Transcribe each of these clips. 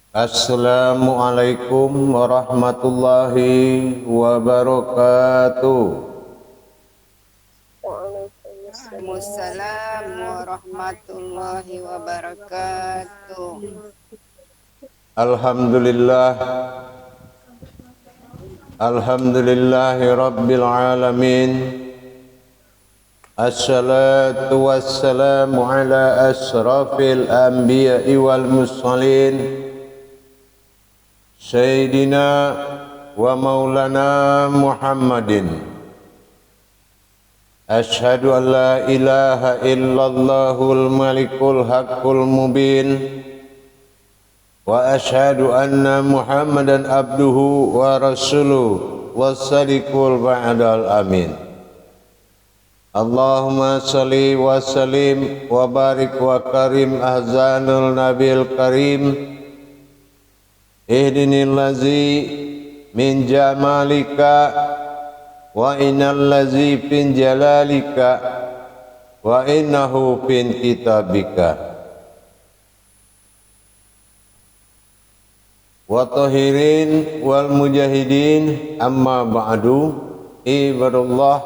Assalamualaikum warahmatullahi wabarakatuh. Waalaikumsalam warahmatullahi wabarakatuh. Alhamdulillah, alhamdulillahi rabbil alamin. Assalatu wassalamu ala asrafil anbiya'i wal mursalin Sayyidina wa maulana Muhammadin. Ashhadu an la ilaha illallahul malikul haqqul mubin wa ashhadu anna Muhammadan abduhu wa rasuluh wassadiqul ba'dal amin. Allahumma salli wa sallim wa barik wa karim ahzanul nabil karim. Ihdinil ladzi min jamalika wa innal ladzi fin jalalika wa innahu fin kitabika wa tahirin wal mujahidin amma ba'du ibadallah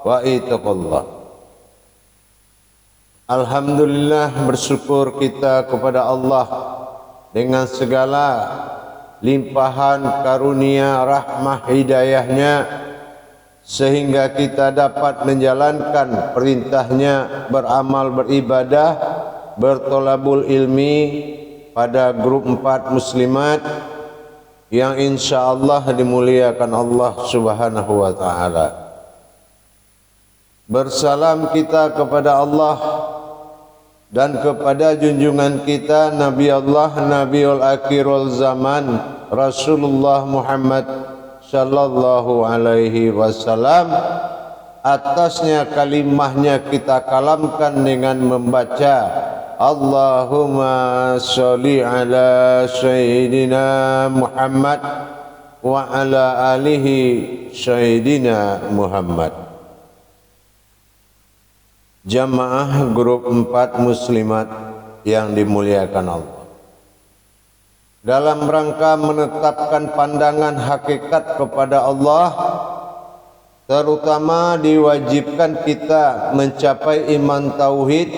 wa itaqallah. Alhamdulillah, bersyukur kita kepada Allah dengan segala limpahan karunia rahmah hidayahnya sehingga kita dapat menjalankan perintahnya, beramal beribadah, bertolabul ilmi pada grup 4 muslimat yang insyaallah dimuliakan Allah subhanahu wa ta'ala. Bersalam kita kepada Allah dan kepada junjungan kita Nabi Allah Nabiul Akhirul Zaman Rasulullah Muhammad sallallahu alaihi wasallam. Atasnya kalimahnya kita kalamkan dengan membaca Allahumma sholli ala Sayyidina Muhammad wa ala alihi Sayyidina Muhammad. Jamaah grup 4 muslimat yang dimuliakan Allah, dalam rangka menetapkan pandangan hakikat kepada Allah, terutama diwajibkan kita mencapai iman tauhid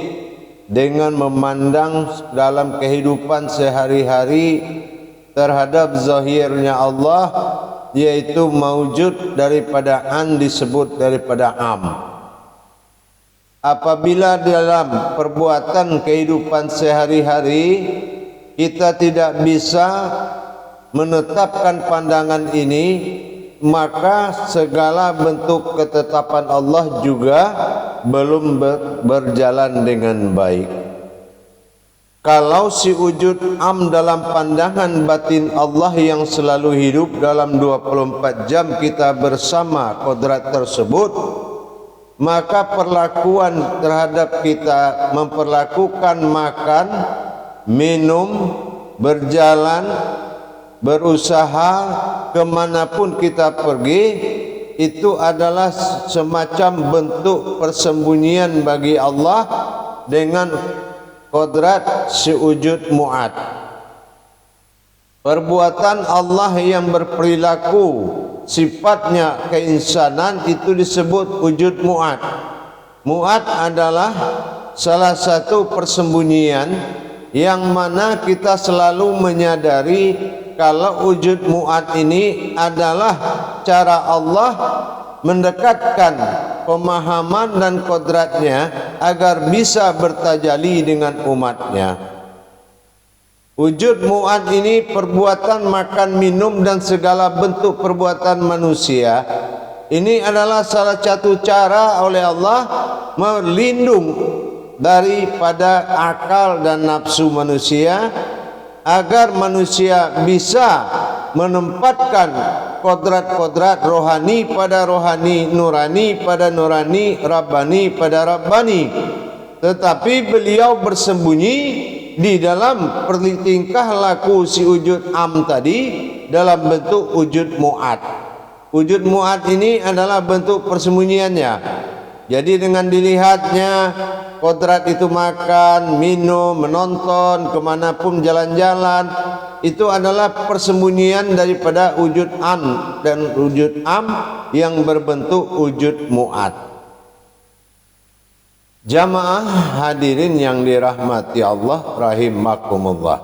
dengan memandang dalam kehidupan sehari-hari terhadap zahirnya Allah, yaitu maujud daripada an disebut daripada am. Apabila dalam perbuatan kehidupan sehari-hari kita tidak bisa menetapkan pandangan ini, maka segala bentuk ketetapan Allah juga belum berjalan dengan baik. Kalau si wujud am dalam pandangan batin Allah yang selalu hidup dalam 24 jam kita bersama kodrat tersebut, maka perlakuan terhadap kita memperlakukan makan, minum, berjalan, berusaha, kemanapun kita pergi, itu adalah semacam bentuk persembunyian bagi Allah dengan kodrat si wujud mu'ad. Perbuatan Allah yang berperilaku sifatnya keinsanan itu disebut wujud mu'ad. Mu'ad adalah salah satu persembunyian yang mana kita selalu menyadari kalau wujud mu'ad ini adalah cara Allah mendekatkan pemahaman dan kodratnya agar bisa bertajali dengan umatnya. Wujud mu'ad ini perbuatan makan, minum dan segala bentuk perbuatan manusia. Ini adalah salah satu cara oleh Allah melindung daripada akal dan nafsu manusia, agar manusia bisa menempatkan kodrat-kodrat rohani pada rohani, nurani pada nurani, rabbani pada rabbani. Tetapi beliau bersembunyi di dalam tingkah laku si wujud am tadi dalam bentuk wujud mu'ad. Wujud mu'ad ini adalah bentuk persembunyiannya. Jadi dengan dilihatnya kodrat itu makan, minum, menonton, kemanapun jalan-jalan, itu adalah persembunyian daripada wujud an dan wujud am yang berbentuk wujud mu'ad. Jamaah hadirin yang dirahmati Allah rahimakumullah.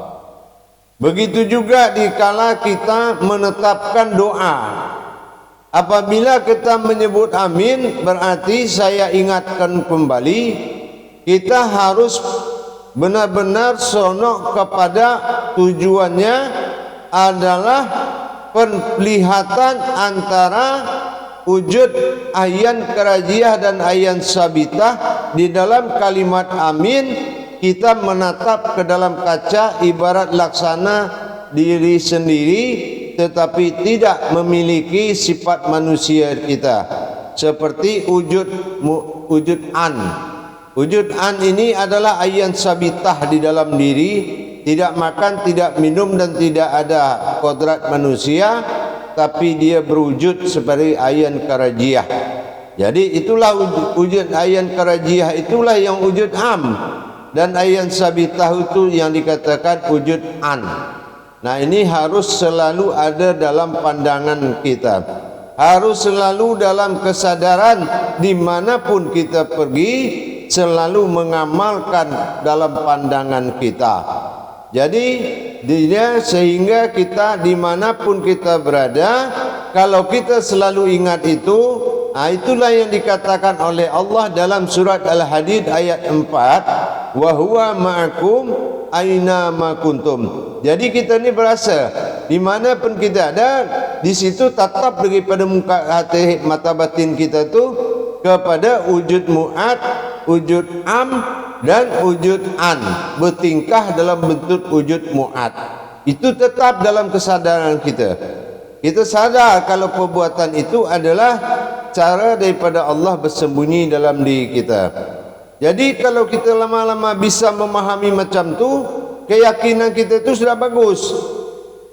Begitu juga dikala kita menetapkan doa. Apabila kita menyebut amin, berarti saya ingatkan kembali, kita harus benar-benar sonok kepada tujuannya adalah penglihatan antara wujud ayan karajiah dan ayan sabitah. Di dalam kalimat amin kita menatap ke dalam kaca ibarat laksana diri sendiri, tetapi tidak memiliki sifat manusia kita, seperti wujud an. Wujud an ini adalah ayan sabitah di dalam diri, tidak makan, tidak minum dan tidak ada kodrat manusia, tapi dia berwujud seperti ayan karajiah. Jadi itulah wujud ayan karajiah, itulah yang wujud am, dan ayan sabitah itu yang dikatakan wujud an. Nah, ini harus selalu ada dalam pandangan kita, harus selalu dalam kesadaran dimanapun kita pergi, selalu mengamalkan dalam pandangan kita. Jadi dia sehingga kita dimanapun kita berada, kalau kita selalu ingat itu, itulah yang dikatakan oleh Allah dalam surat Al-Hadid ayat 4, wa huwa ma'akum aina ma kuntum. Jadi kita ni berasa dimanapun kita ada, di situ tatap daripada muka hati mata batin kita tu kepada wujud mu'ad, wujud am dan wujud an, bertingkah dalam bentuk wujud mu'ad. Itu tetap dalam kesadaran kita. Kita sadar kalau perbuatan itu adalah cara daripada Allah bersembunyi dalam diri kita. Jadi kalau kita lama-lama bisa memahami macam tu, keyakinan kita itu sudah bagus.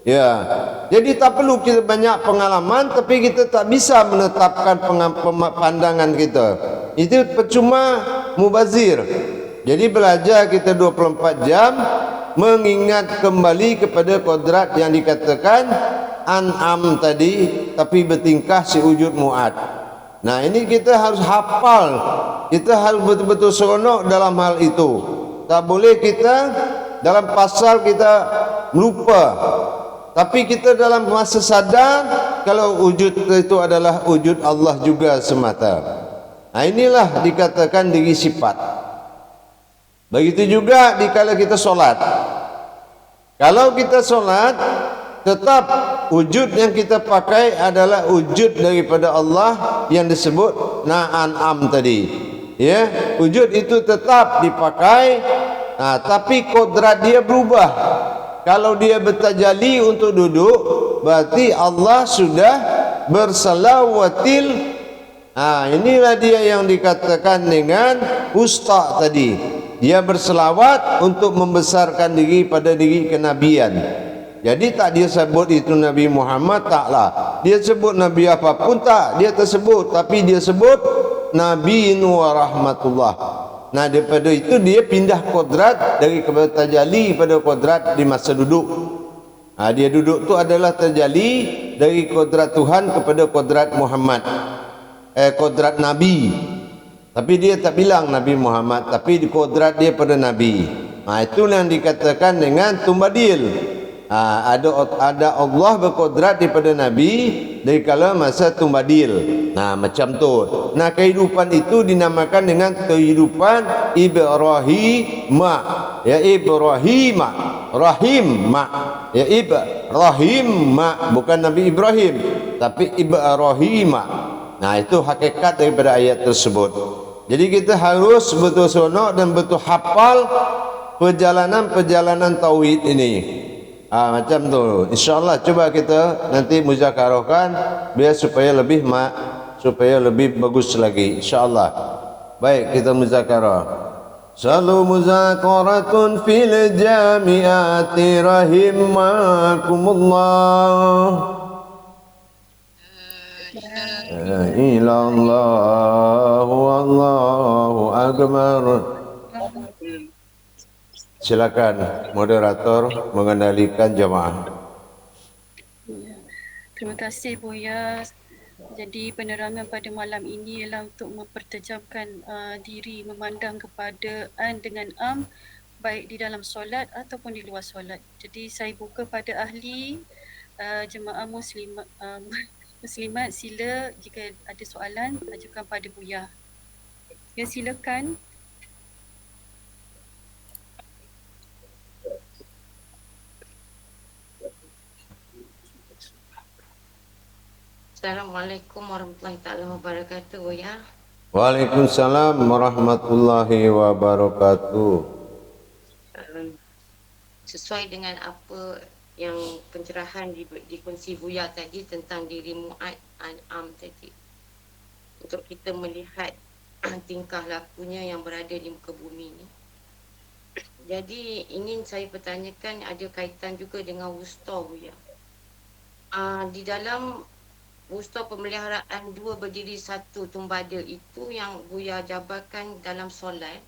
Ya. Jadi tak perlu kita banyak pengalaman, tapi kita tak bisa menetapkan pandangan kita. Itu percuma mubazir. Jadi belajar kita 24 jam mengingat kembali kepada kodrat yang dikatakan an'am tadi, tapi bertingkah si wujud mu'ad. Nah, ini kita harus hafal, kita harus betul-betul seronok dalam hal itu. Tak boleh kita dalam pasal kita lupa, tapi kita dalam masa sadar kalau wujud itu adalah wujud Allah juga semata. Nah, inilah dikatakan diri sifat. Begitu juga dikala kita solat. Kalau kita solat, tetap wujud yang kita pakai adalah wujud daripada Allah yang disebut na'an'am tadi. Ya, wujud itu tetap dipakai. Nah, tapi kodrat dia berubah. Kalau dia bertajali untuk duduk, berarti Allah sudah bersalawatil. Nah, inilah dia yang dikatakan dengan usta tadi. Dia berselawat untuk membesarkan diri pada diri kenabian. Jadi tak dia sebut itu Nabi Muhammad, taklah. Dia sebut Nabi apapun tak, dia tersebut. Tapi dia sebut Nabi wa rahmatullah. Nah, daripada itu dia pindah kodrat dari kepada tajali pada kodrat di masa duduk. Nah, dia duduk tu adalah tajali dari kodrat Tuhan kepada kodrat Muhammad. Kodrat Nabi. Tapi dia tak bilang Nabi Muhammad, tapi di kodrat dia pada Nabi. Nah, itulah yang dikatakan dengan tumbadil. Ada Allah berkodrat daripada Nabi dari kala masa tumbadil. Nah, macam tu. Nah, kehidupan itu dinamakan dengan kehidupan Ibrahima. Ya Ibrahima, Rahimma. Ya Ibrahima, bukan Nabi Ibrahim, tapi Ibrahima. Nah, itu hakikat daripada ayat tersebut. Jadi kita harus betul sonok dan betul hafal perjalanan-perjalanan tauhid ini. Macam tu. InsyaAllah coba kita nanti muzakarahkan biar supaya lebih bagus lagi. InsyaAllah. Baik, kita muzakarah. Salu muzakaratun fil jami'ati rahimakumullah. Ilallah wallahu akbar. Silakan moderator mengendalikan jamaah. Ya. Terima kasih Buya. Jadi penerangan pada malam ini ialah untuk mempertajamkan diri memandang kepada an dengan am, baik di dalam solat ataupun di luar solat. Jadi saya buka pada ahli jemaah muslimat, sila jika ada soalan ajukan pada Buya. Ya, silakan. Assalamualaikum warahmatullahi taala wabarakatuh ya. Waalaikumsalam warahmatullahi wabarakatuh. Sesuai dengan apa yang pencerahan dikongsi Buya tadi tentang diri Mu'ad An'am tadi, untuk kita melihat tingkah lakunya yang berada di muka bumi ni. Jadi ingin saya pertanyakan, ada kaitan juga dengan wusta Buya. Di dalam wusta pemeliharaan dua berdiri satu tumbada itu yang Buya jabarkan dalam solat,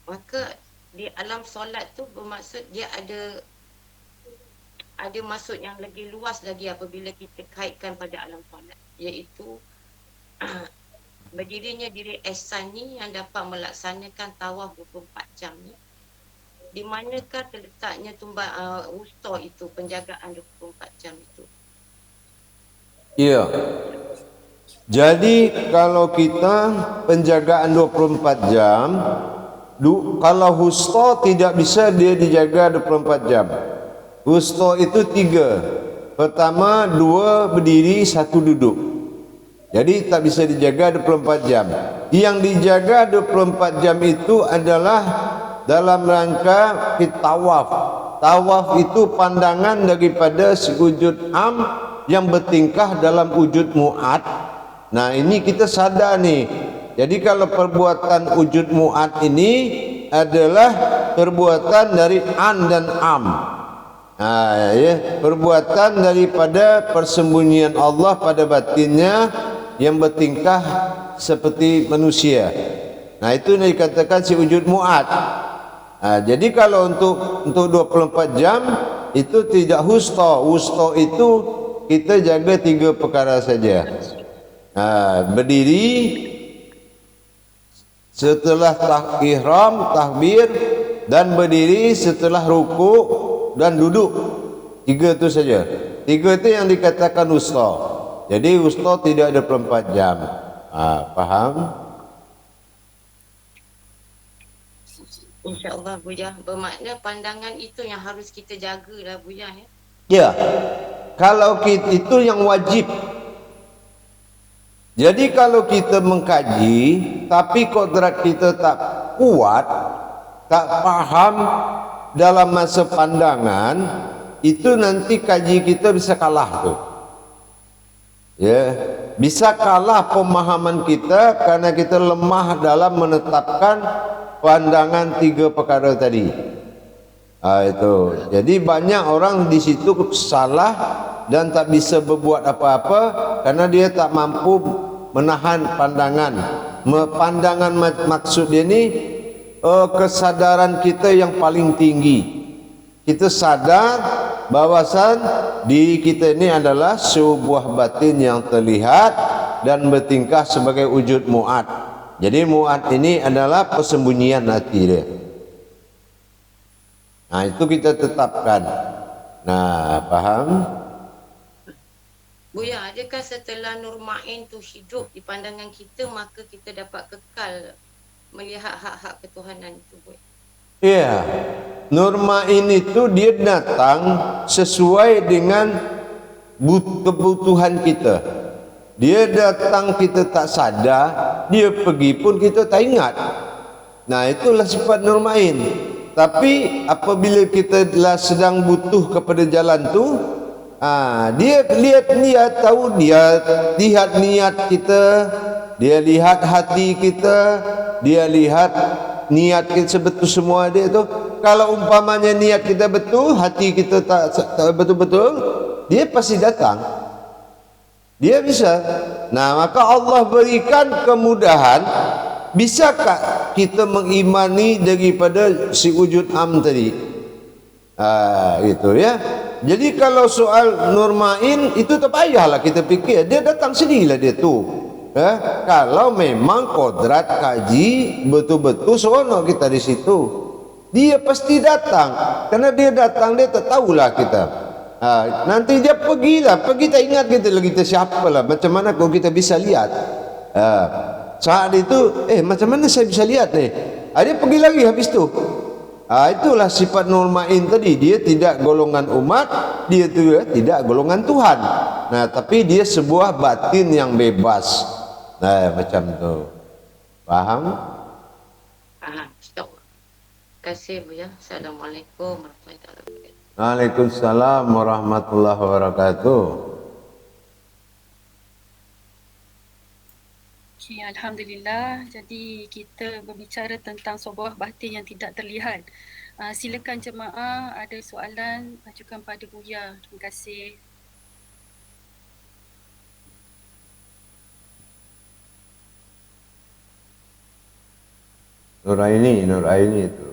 maka di alam solat tu bermaksud dia ada maksud yang lebih luas lagi apabila kita kaitkan pada alam solat, iaitu berdirinya diri ihsan ni yang dapat melaksanakan tawaf 24 jam ni. Di manakah terletaknya wusta itu, penjagaan 24 jam itu? Iya. Jadi kalau kita penjagaan 24 jam, kalau wusta tidak bisa dia dijaga 24 jam. Wusta itu 3. Pertama 2 berdiri, 1 duduk. Jadi tak bisa dijaga 24 jam. Yang dijaga 24 jam itu adalah dalam rangka tawaf. Tawaf itu pandangan daripada sewujud am yang bertingkah dalam wujud mu'ad. Nah, ini kita sadar nih. Jadi kalau perbuatan wujud mu'ad ini adalah perbuatan dari an dan am. Nah, ya, perbuatan daripada persembunyian Allah pada batinnya yang bertingkah seperti manusia. Nah, itu yang dikatakan si wujud mu'ad. Nah, jadi kalau untuk 24 jam itu tidak wusta. Wusta itu kita jaga 3 perkara saja. Berdiri setelah ihram, takbir, dan berdiri setelah rukuk dan duduk. 3 itu saja. 3 itu yang dikatakan wusta. Jadi wusta tidak ada 24 jam. Faham? InsyaAllah Buya. Bermakna pandangan itu yang harus kita jagalah Buya ya. Ya. Kalau kita itu yang wajib. Jadi kalau kita mengkaji tapi kodrat kita tak kuat, tak paham dalam masa pandangan, itu nanti kaji kita bisa kalah tuh. Ya, bisa kalah pemahaman kita karena kita lemah dalam menetapkan pandangan 3 perkara tadi. Itu. Jadi banyak orang di situ salah dan tak bisa berbuat apa-apa karena dia tak mampu menahan pandangan. Pandangan maksud dia ni kesadaran kita yang paling tinggi. Kita sadar bahawasan diri kita ini adalah sebuah batin yang terlihat dan bertingkah sebagai wujud mu'ad. Jadi mu'ad ini adalah persembunyian hati dia. Nah, itu kita tetapkan. Nah, paham? Buya, adakah setelah Nur Ma'in tu hidup di pandangan kita, maka kita dapat kekal melihat hak-hak ketuhanan itu, Buya? Ya, Nur Ma'in itu dia datang sesuai dengan kebutuhan kita. Dia datang kita tak sadar, dia pergi pun kita tak ingat. Nah, itulah sifat Nur Ma'in. Tapi apabila kita sedang butuh kepada jalan tu, dia lihat niat, tahu dia lihat niat kita, dia lihat hati kita, dia lihat niat kita betul semua dia tu. Kalau umpamanya niat kita betul, hati kita tak betul-betul, dia pasti datang. Dia bisa. Nah, maka Allah berikan kemudahan bisakah kita mengimani daripada si wujud am tadi? Itu ya. Jadi kalau soal Nur Main itu tak payahlah kita fikir, dia datang sendirilah dia tu. Kalau memang kodrat kaji betul-betul seronok kita di situ, dia pasti datang. Karena dia datang, dia tak tahulah kita. Nanti dia pergilah, pergi tak ingat kita lagi kita siapalah. Macam mana kalau kita bisa lihat? Saat itu, macam mana saya bisa lihat ni? Dia pergi lagi habis tu. Itulah sifat Nur Main tadi. Dia tidak golongan umat, dia tu tidak golongan Tuhan. Nah, tapi dia sebuah batin yang bebas. Nah, macam tu. Faham? Faham. Stop. Terima kasih Buya. Assalamualaikum warahmatullahi wabarakatuh. Waalaikumsalam warahmatullahi wabarakatuh. Okay, Alhamdulillah. Jadi kita berbicara tentang sebuah batin yang tidak terlihat. Silakan jemaah, ada soalan ajukan pada Buya. Terima kasih. Nur Aini itu.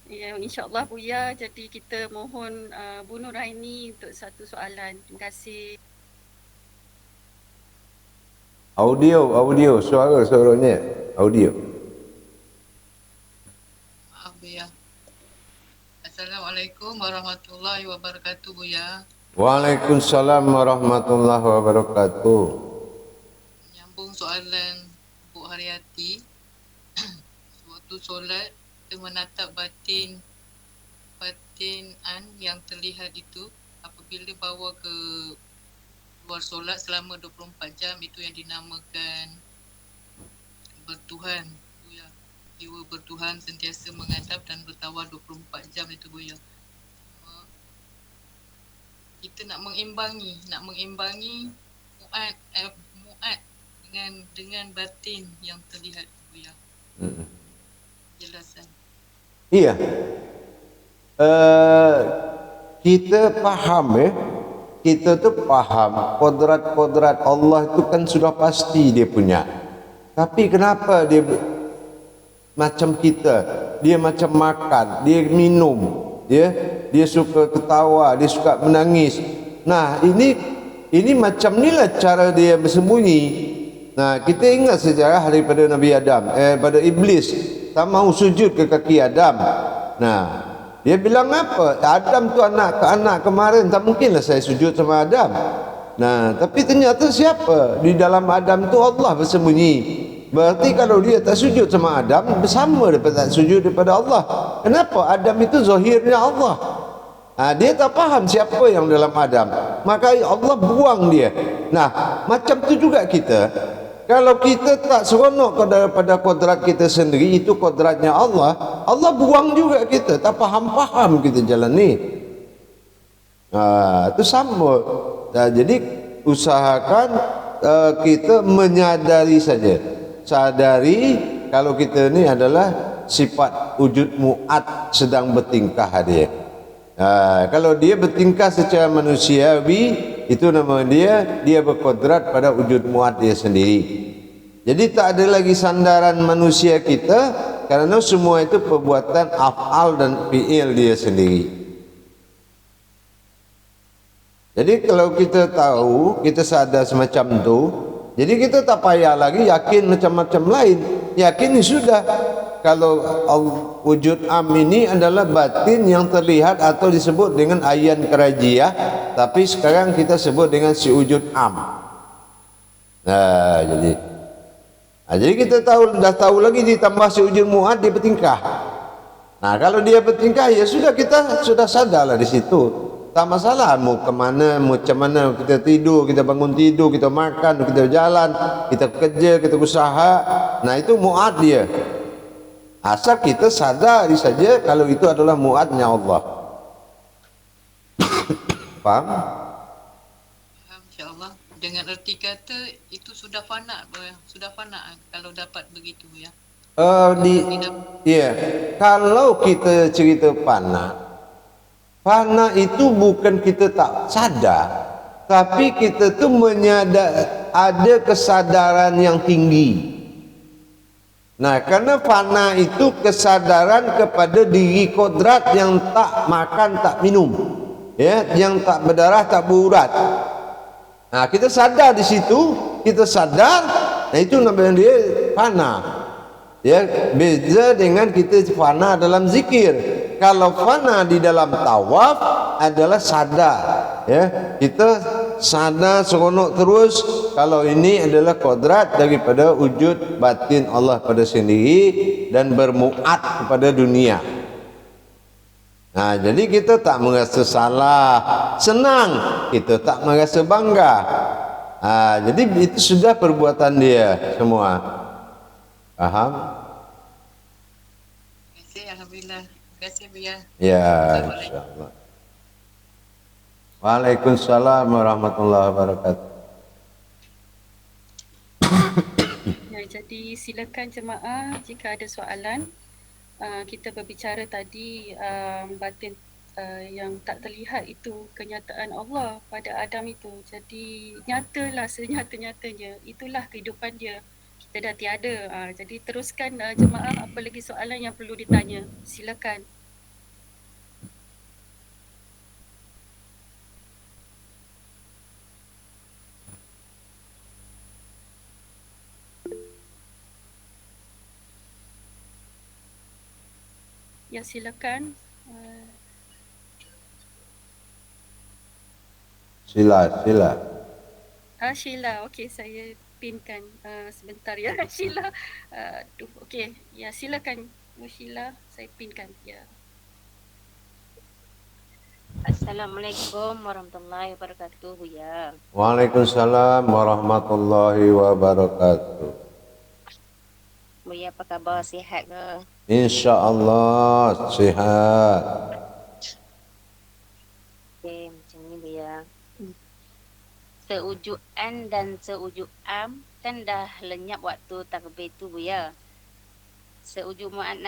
Ya, insyaAllah Buya. Jadi kita mohon Bu Nuraini untuk satu soalan. Terima kasih. Audio, suaranya audio. Buya. Assalamualaikum warahmatullahi wabarakatuh Buya. Waalaikumsalam warahmatullahi wabarakatuh. Nyambung soalan Bu Haryati. Waktu solat kita menatap batin yang terlihat itu, apabila bawa ke luar solat selama 24 jam, itu yang dinamakan bertuhan Buya. Jiwa bertuhan sentiasa menghadap dan bertawar 24 jam itu Buya. Kita nak mengimbangi muat dengan batin yang terlihat Buya. Jelasan. Iya. Kita faham kita tu faham kodrat Allah itu kan sudah pasti dia punya. Tapi kenapa dia macam kita? Dia macam makan, dia minum, dia suka ketawa, dia suka menangis. Nah, ini macam inilah cara dia bersembunyi. Nah, kita ingat sejarah daripada Nabi Adam, pada iblis tak mahu sujud ke kaki Adam. Nah, dia bilang apa? Adam tu anak kemarin, tak mungkinlah saya sujud sama Adam. Nah, tapi ternyata siapa? Di dalam Adam tu Allah bersembunyi. Berarti kalau dia tak sujud sama Adam, bersama daripada tak sujud daripada Allah. Kenapa? Adam itu zahirnya Allah. Dia tak faham siapa yang dalam Adam. Maka Allah buang dia. Nah, macam tu juga kita. Kalau kita tak seronok daripada kodrat kita sendiri, itu kodratnya Allah, Allah buang juga kita, tak faham-faham kita jalan ni. Itu sama. Jadi usahakan kita menyadari saja. Sadari kalau kita ni adalah sifat wujud mu'ad sedang bertingkah dia. Kalau dia bertingkah secara manusiawi, itu nama dia berkodrat pada wujud mu'ad dia sendiri. Jadi tak ada lagi sandaran manusia kita, kerana semua itu perbuatan af'al dan fi'il dia sendiri. Jadi kalau kita tahu, kita sadar semacam tu, jadi kita tak payah lagi yakin macam-macam lain. Yakin sudah. Kalau wujud am ini adalah batin yang terlihat atau disebut dengan ayan kerajiah, tapi sekarang kita sebut dengan si wujud am. Jadi kita dah tahu lagi ditambah si wujud mu'ad dia bertingkah. Nah, kalau dia bertingkah, ya sudah, kita sudah sadarlah di situ. Tak masalah mau ke mana, macam mana kita tidur, kita bangun tidur, kita makan, kita jalan, kita kerja, kita usaha. Nah, itu mu'ad dia. Asal kita sadari saja kalau itu adalah mu'adnya Allah. Faham? Faham insya-Allah. Dengan erti kata itu sudah fana, sudah fana kalau dapat begitu ya. Kalau kita cerita fana itu bukan kita tak sadar, tapi kita tu ada kesadaran yang tinggi. Nah, karena fana itu kesadaran kepada diri kodrat yang tak makan, tak minum, ya, yang tak berdarah, tak berurat. Nah, kita sadar di situ, kita sadar, nah itu namanya dia fana. Ya, beza dengan kita fana dalam zikir. Kalau fana di dalam tawaf adalah sadar, ya, kita sadar seronok terus kalau ini adalah kodrat daripada wujud batin Allah pada sendiri dan bermuat kepada dunia. Nah, jadi kita tak merasa salah, senang, kita tak merasa bangga. Jadi itu sudah perbuatan dia semua. Faham? Terima kasih, Alhamdulillah. Terima kasih, Buya. Ya, insyaAllah. Waalaikumsalam warahmatullahi wabarakatuh. Ya, jadi silakan jemaah jika ada soalan. Kita berbicara tadi batin yang tak terlihat itu kenyataan Allah pada Adam itu. Jadi nyatalah senyata-nyatanya. Itulah kehidupan dia. Kita dah tiada. Jadi teruskan jemaah, apa lagi soalan yang perlu ditanya. Silakan. Ya, silakan. Sila. Sheila, okey, saya pinkan sebentar ya. Sheila. Okey. Ya, silakan Sheila, saya pinkan. Ya. Assalamualaikum warahmatullahi wabarakatuh, Buya. Waalaikumsalam warahmatullahi wabarakatuh. Buya, apa khabar? Sihat ke? InsyaAllah sihat. Okey, macam ni, Buya. Seujuk an dan seujuk am kan dah lenyap waktu takbir tu, Buya. Seujuk mu'ad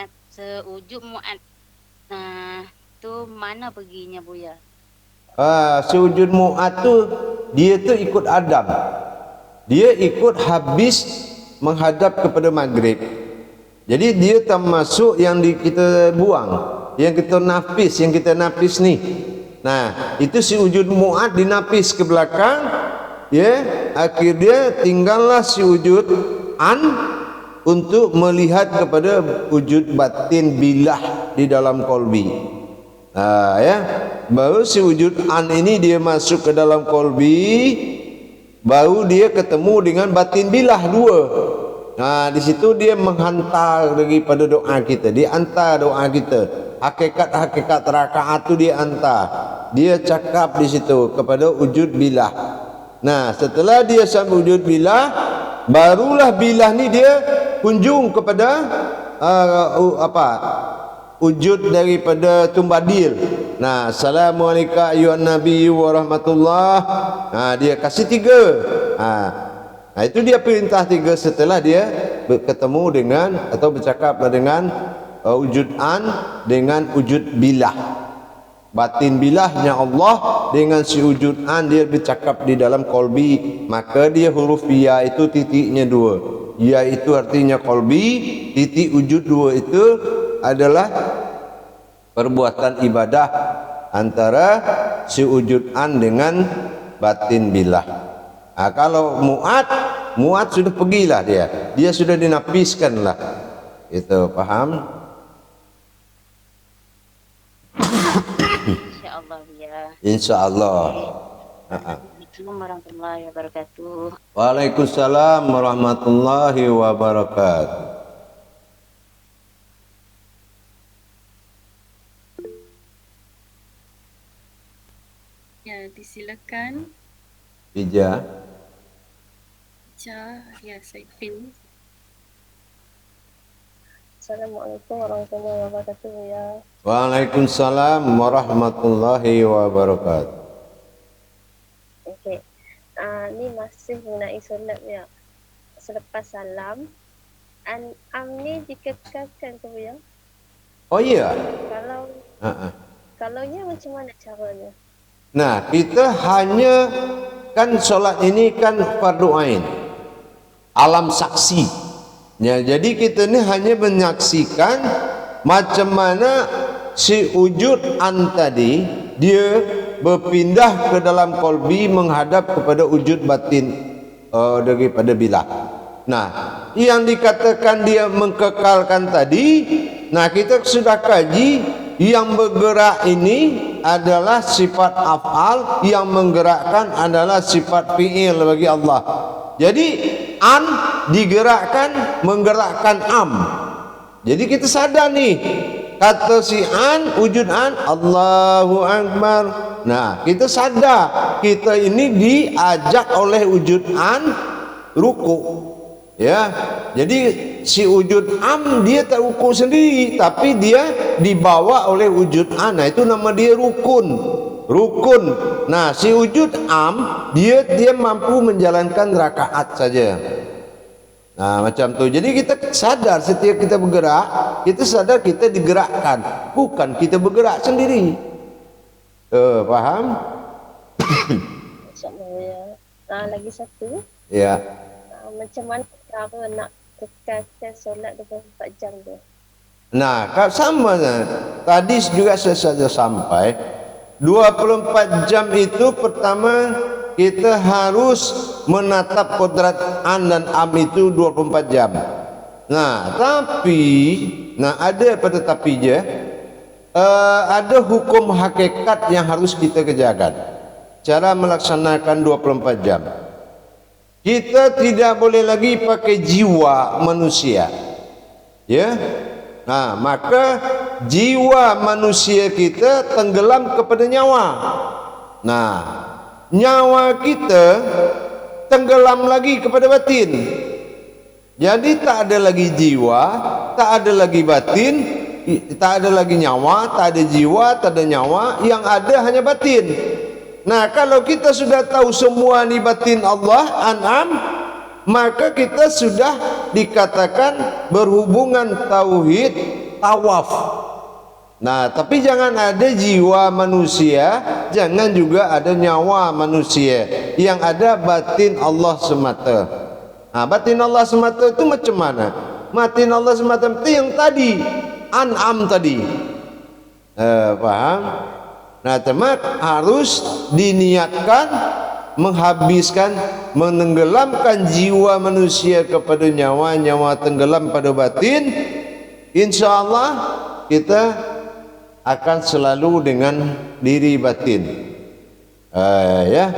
tu mana perginya, Buya? Sujud mu'ad tu dia tu ikut Adam. Dia ikut habis menghadap kepada maghrib. Jadi dia termasuk yang kita buang, yang kita napis ni. Nah, itu si wujud mu'ad dinapis ke belakang, ya. Akhirnya tinggallah si wujud an untuk melihat kepada wujud batin bilah di dalam kolbi. Ya, baru si wujud an ini dia masuk ke dalam kolbi, baru dia ketemu dengan batin bilah dua. Di situ dia menghantar daripada doa kita, dia hantar doa kita. Hakikat rakaat tu dia hantar. Dia cakap di situ kepada wujud bilah. Nah, setelah dia sampai wujud bilah, barulah bilah ni dia kunjung kepada wujud daripada tumbadil. Nah, assalamualaikum ayuhan nabi warahmatullah. Dia kasih 3. Nah, itu dia perintah 3 setelah dia bertemu dengan atau bercakap dengan wujud an dengan wujud bilah. Batin bilahnya Allah dengan si wujud an dia bercakap di dalam kolbi, maka dia huruf ya itu titiknya 2. Ya itu artinya kolbi, titik wujud 2 itu adalah perbuatan ibadah antara si wujud an dengan batin bilah. Kalau mu'ad sudah pergilah dia sudah dinapiskanlah. Itu paham? InsyaAllah, Buya. InsyaAllah. Assalamualaikum warahmatullahi wabarakatuh. Waalaikumsalam warahmatullahi wabarakatuh. Ya, disilakan. Ija. Ya, saya pin. Assalamualaikum warahmatullahi wabarakatuh, ya. Waalaikumsalam warahmatullahi wabarakatuh. Okey. Ni masih mengenai solat, ya. Selepas salam, am ni dikekalkan ke, ya? Oh iya. Kalau nya macam mana caranya? Nah, kita hanya kan solat ini kan fardu ain, alam saksi. Ya, jadi kita ni hanya menyaksikan macam mana si wujud an tadi dia berpindah ke dalam kolbi menghadap kepada wujud batin daripada bilah. Nah, yang dikatakan dia mengkekalkan tadi, nah kita sudah kaji yang bergerak ini adalah sifat af'al, yang menggerakkan adalah sifat fi'il bagi Allah. Jadi an digerakkan, menggerakkan am. Jadi kita sadar nih, kata si an, wujud an, Allahu Akbar. Nah, kita sadar kita ini diajak oleh wujud an ruku. Ya, jadi si wujud am dia tak ruku sendiri, tapi dia dibawa oleh wujud an. Nah, itu nama dia rukun. Rukun. Nah, si wujud am dia mampu menjalankan rakaat saja. Nah, macam tu. Jadi kita sadar setiap kita bergerak, kita sadar kita digerakkan, bukan kita bergerak sendiri. Faham? InsyaAllah ya. Lagi satu. Ya. Macam mana cara nak kekalkan solat 24 jam tu? Nah, sama tadi juga saya saja sampai 24 jam itu pertama kita harus menatap kodrat an dan am itu 24 jam. Nah, tapi ada pada tapi je ada hukum hakikat yang harus kita kerjakan. Cara melaksanakan 24 jam. Kita tidak boleh lagi pakai jiwa manusia. Ya. Nah, maka jiwa manusia kita tenggelam kepada nyawa. Nah, nyawa kita tenggelam lagi kepada batin. Jadi tak ada lagi jiwa, tak ada lagi batin, tak ada lagi nyawa, tak ada jiwa, tak ada nyawa, yang ada hanya batin. Nah, kalau kita sudah tahu semua ni batin Allah, an'am, maka kita sudah dikatakan berhubungan tauhid tawaf. Nah, tapi jangan ada jiwa manusia, jangan juga ada nyawa manusia, yang ada batin Allah semata. Nah, batin Allah semata itu macam mana? Batin Allah semata itu yang tadi, an'am tadi. Faham? Nah, teman harus diniatkan menghabiskan, menenggelamkan jiwa manusia kepada nyawa, nyawa tenggelam pada batin. InsyaAllah kita akan selalu dengan diri batin. Ya.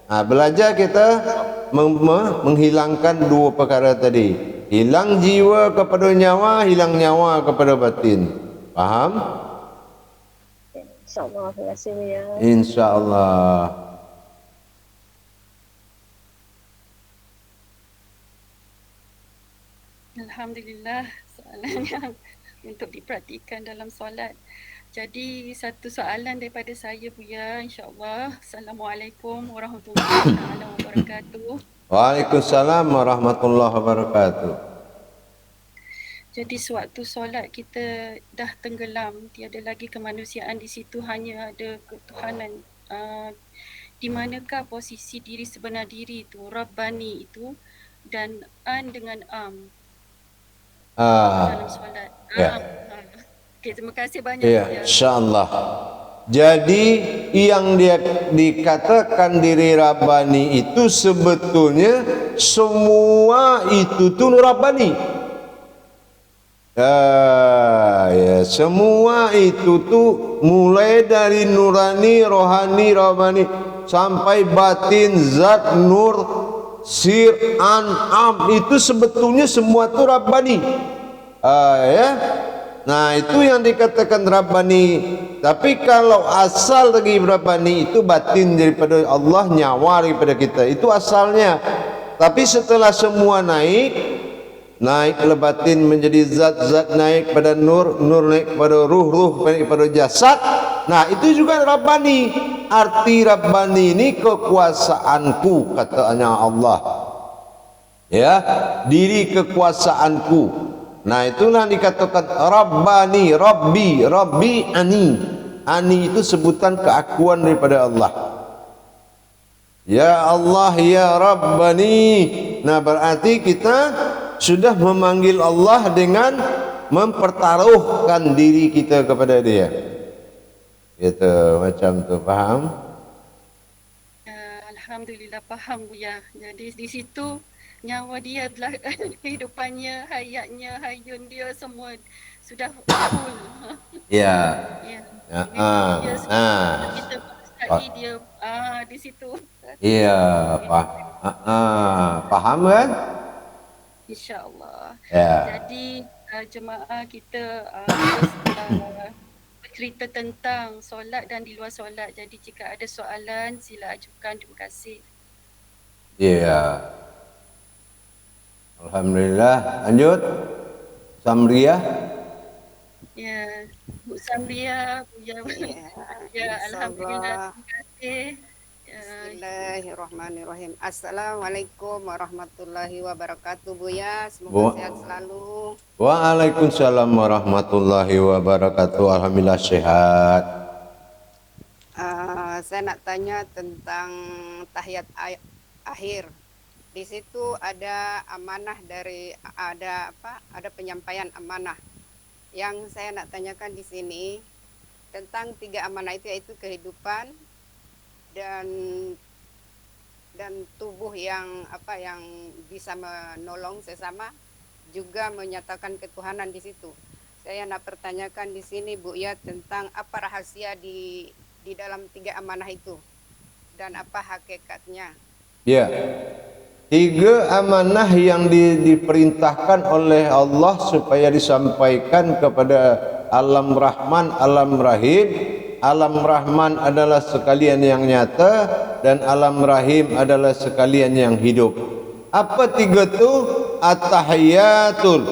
Nah, belajar kita menghilangkan dua perkara tadi. Hilang jiwa kepada nyawa, hilang nyawa kepada batin. Faham? InsyaAllah, terima kasih ya. InsyaAllah. Alhamdulillah, soalannya untuk diperhatikan dalam solat. Jadi satu soalan daripada saya Buya, insyaAllah. Assalamualaikum warahmatullahi wabarakatuh. Waalaikumsalam warahmatullahi wabarakatuh. Jadi sewaktu solat kita dah tenggelam, tiada lagi kemanusiaan di situ, hanya ada ketuhanan. Di manakah posisi diri sebenar diri itu, Rabbani itu, dan an dengan am dalam solat? Ya. Okay, terima kasih banyak. Ya, insyaAllah. Jadi yang dia dikatakan diri Rabbani itu sebetulnya semua itu tu Rabbani. Ya, semua itu tu mulai dari nurani, rohani, rabbani sampai batin, zat, nur, sir, an, am, itu sebetulnya semua tu Rabbani. Ya. Nah, itu yang dikatakan Rabbani. Tapi kalau asal lagi Rabbani itu batin daripada Allah, nyawa daripada kita. Itu asalnya. Tapi setelah semua naik ke batin menjadi zat-zat, naik pada nur, nur naik pada ruh, ruh naik pada jasad. Nah, itu juga Rabbani. Arti Rabbani ini kekuasaanku, katanya Allah. Ya, diri kekuasaanku. Nah, itulah dikatakan Rabbani, Rabbi, Rabbi, Ani. Ani itu sebutan keakuan daripada Allah. Ya Allah ya Rabbani. Nah, berarti kita sudah memanggil Allah dengan mempertaruhkan diri kita kepada dia. Gitu, macam tu, faham? Alhamdulillah faham Buya. Jadi di situ nyawa dia, kehidupannya, hayatnya, hayun dia semua sudah full. Ya. Ya. Ya. Kita sekali dia di situ. Iya, paham kan? InsyaAllah. Ya. Jadi jemaah kita bercerita tentang solat dan di luar solat. Jadi jika ada soalan sila ajukan. Terima kasih. Iya. Alhamdulillah. Lanjut. Samria. Ya, Bu Samria, Buya. Ya, alhamdulillah. Terima kasih. Bismillahirrahmanirrahim. Assalamualaikum warahmatullahi wabarakatuh, Buya. Semoga sehat selalu. Waalaikumsalam warahmatullahi wabarakatuh. Alhamdulillah sehat. Saya nak tanya tentang tahiyat akhir. Di situ ada amanah dari ada penyampaian amanah. Yang saya nak tanyakan di sini tentang 3 amanah itu, yaitu kehidupan dan tubuh yang bisa menolong sesama, juga menyatakan ketuhanan di situ. Saya nak pertanyakan di sini Bu ya, tentang apa rahasia di dalam 3 amanah itu dan apa hakikatnya. Ya. 3 amanah yang diperintahkan oleh Allah supaya disampaikan kepada alam Rahman, alam Rahim. Alam Rahman adalah sekalian yang nyata dan alam Rahim adalah sekalian yang hidup. Apa 3 itu? At-tahiyatul.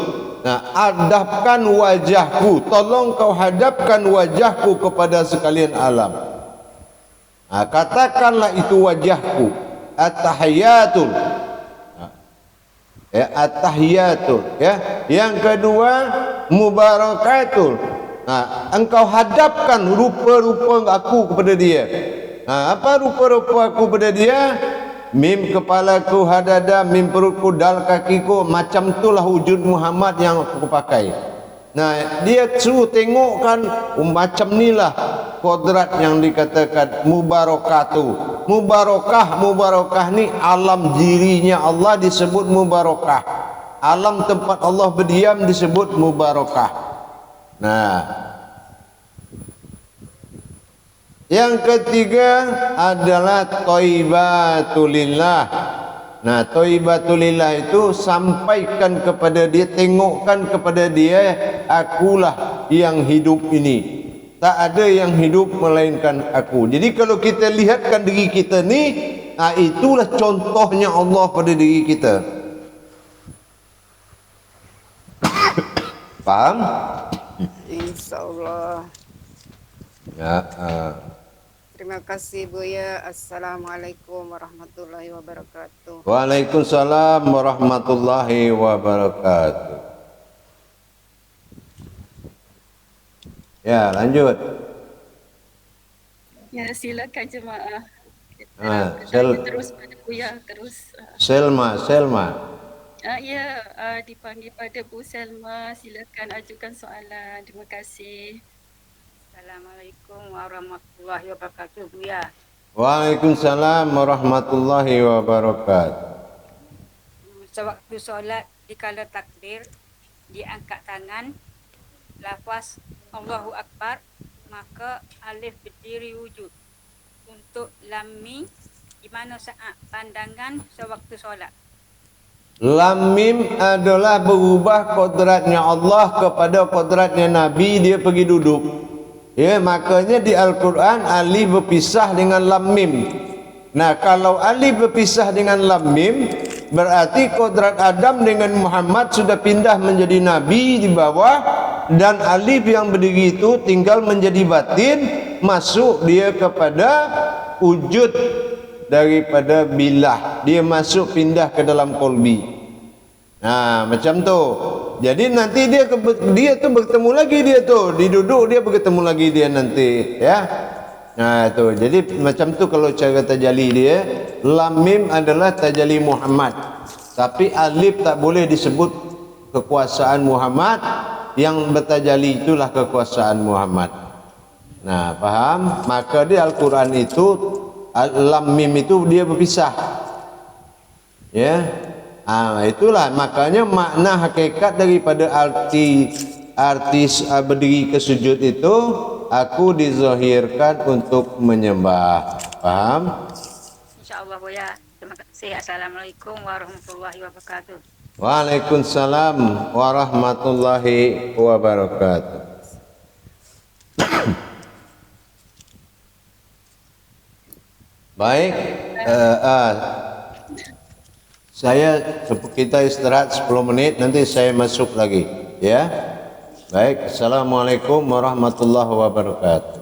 Nah, hadapkan wajahku. Tolong kau hadapkan wajahku kepada sekalian alam. Nah, katakanlah itu wajahku. At-tahiyatul. Ya, at-tahiyatul. Ya. Yang kedua, mubarakatul. Nah, engkau hadapkan rupa-rupa aku kepada dia. Nah, apa rupa-rupa aku kepada dia? Mim kepalaku hadada, mim perutku, dal kakiku. Macam itulah wujud Muhammad yang aku pakai. Nah, dia suruh tengokkan macam inilah kodrat yang dikatakan mubarakatuh. Mubarakah ni alam dirinya Allah disebut mubarakah. Alam tempat Allah berdiam disebut mubarakah. Nah, yang ketiga adalah thayyibatulillah. Nah, thayyibatulillah itu sampaikan kepada dia, tengokkan kepada dia, akulah yang hidup ini. Tak ada yang hidup melainkan aku. Jadi kalau kita lihatkan diri kita ni, itulah contohnya Allah pada diri kita. Faham? InsyaAllah. Ya. Terima kasih Buya. Assalamualaikum warahmatullahi wabarakatuh. Waalaikumsalam warahmatullahi wabarakatuh. Ya, lanjut. Ya, silakan jemaah. Terus pada Buya, terus. Selma. Ya, dipanggil pada Bu Selma. Silakan ajukan soalan. Terima kasih. Assalamualaikum warahmatullahi wabarakatuh, Buya. Waalaikumsalam warahmatullahi wabarakatuh. Sewaktu solat, dikala takbir, diangkat tangan, lafaz Allahu Akbar, maka alif berdiri wujud. Untuk lam mim, di mana saat pandangan sewaktu solat? Lam mim adalah berubah kodratnya Allah kepada kodratnya Nabi, dia pergi duduk. Ya, makanya di Al-Quran alif berpisah dengan lam mim. Nah, kalau alif berpisah dengan lam mim, berarti kodrat Adam dengan Muhammad sudah pindah menjadi Nabi di bawah, dan alif yang berdiri itu tinggal menjadi batin, masuk dia kepada wujud daripada bilah, dia masuk pindah ke dalam kolbi. Nah, macam tu. Jadi nanti dia tu bertemu lagi, dia tu diduduk, dia bertemu lagi dia nanti, ya. Nah itu, jadi macam tu kalau cara tajalli dia, lam mim adalah tajalli Muhammad. Tapi alif tak boleh disebut kekuasaan Muhammad, yang bertajalli itulah kekuasaan Muhammad. Nah, faham? Maka di Al-Quran itu lam mim itu dia berpisah. Ya. Itulah makanya makna hakikat daripada arti berdiri ke sujud itu, aku dizahirkan untuk menyembah. Paham? InsyaAllah Buya. Terima kasih. Assalamualaikum warahmatullahi wabarakatuh. Waalaikumsalam warahmatullahi wabarakatuh. Baik, kita istirahat 10 menit, nanti saya masuk lagi, ya. Baik, assalamualaikum warahmatullahi wabarakatuh.